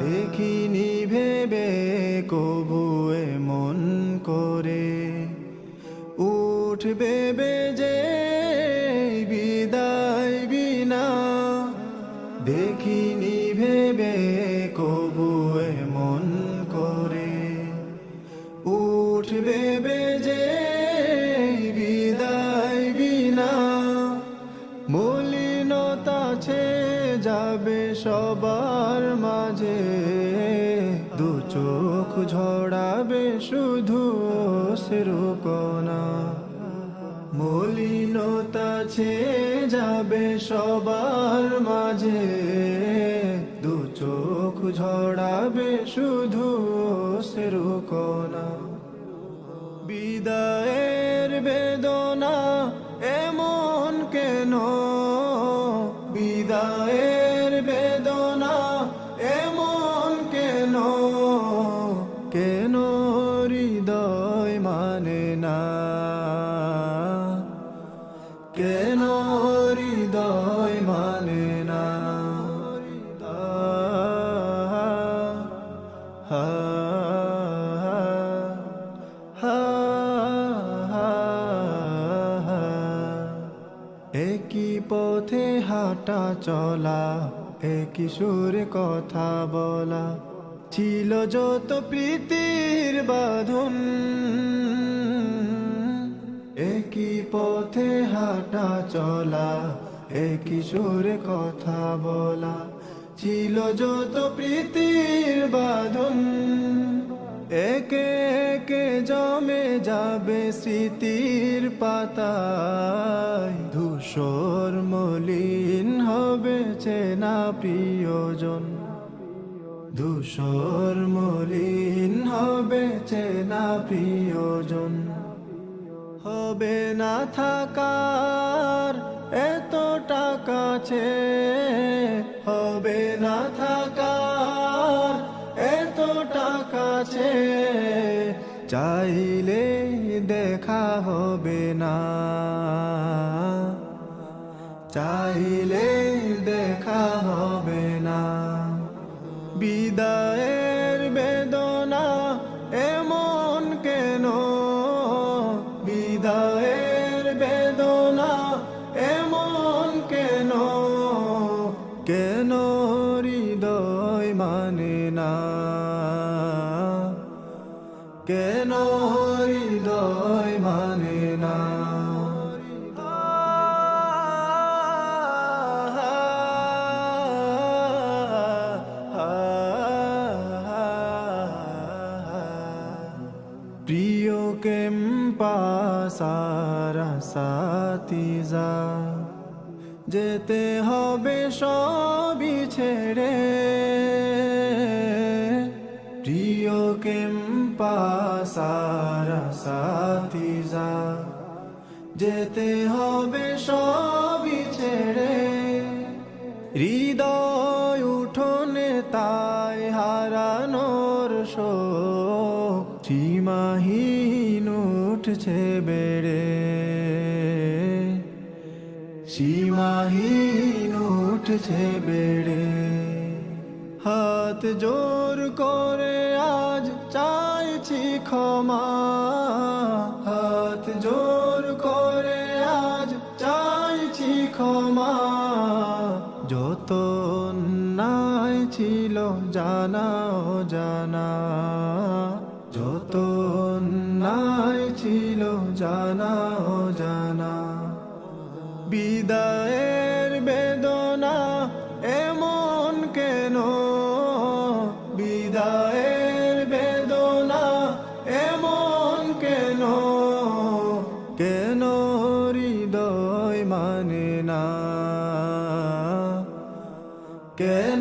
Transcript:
দেখিনি ভেবে কবুয়ে মন করে উঠবে বেজে বিদায় বিনা। দেখিনি ভেবে কবুয়ে মন করে উঠবে বেজে বিদায় বিনা। মলিনতা ছে যাবে সবার মাঝে, দু চোখ ঝরাবে শুধু অশ্রুকণা। মলিনতা ছে যাবে সবার মাঝে, দু চোখ ঝরাবে শুধু অশ্রুকণা। বিদায়ের বেদনা এমন কেন, বিদায়ের বেদনা এমন কেন, কেন হৃদয় মানে না, কেন হৃদয় মানে না। একই পথে হাঁটা চলা, একই সুরে কথা বলা, ছিল যত প্রীতির বাঁধন। একই পথে হাঁটা চলা, একই সুরে কথা বলা, ছিল যত প্রীতির বাঁধন। একে একে জমে যাবে স্মৃতির পাতায়, ধূসর মলিন হবে চেনা প্রিয়জন। ধূসর মলিন হবে চেনা প্রিয়জন। হবে না থাকার এতটা কাছে, হবে না থাকার এতটা কাছে, চাইলে দেখা হবে না, চাইলে দেখা হবে না। বিদায়ের বেদনা এমন কেন, বিদায়ের বেদনা এমন কেন, কেন হৃদয় মানে না, কেন হৃদয় মানে না। প্রিয় কেম্পা সারা সাথীজা, যেতে হবে সবই ছেড়ে। প্রিয় কেম্পা সারা সাথীজা, যেতে হবে সবই ছেড়ে। হৃদয় উঠোনে তাই হারানোর শোক, সীমাহীন উঠছে বেড়ে, সীমাহীন উঠছে বেড়ে। হাত জোর করে আজ চাইছি ক্ষমা, হাত জোর করে আজ চাইছি ক্ষমা। যত অন্যায় ছিল জানা অজানা, যত অন্যায় ছিল জানা অজানা। বিদায়ের বেদনা এমন কেন, বিদায়ের বেদনা এমন কেন, কেন হৃদয় মানে না, কেন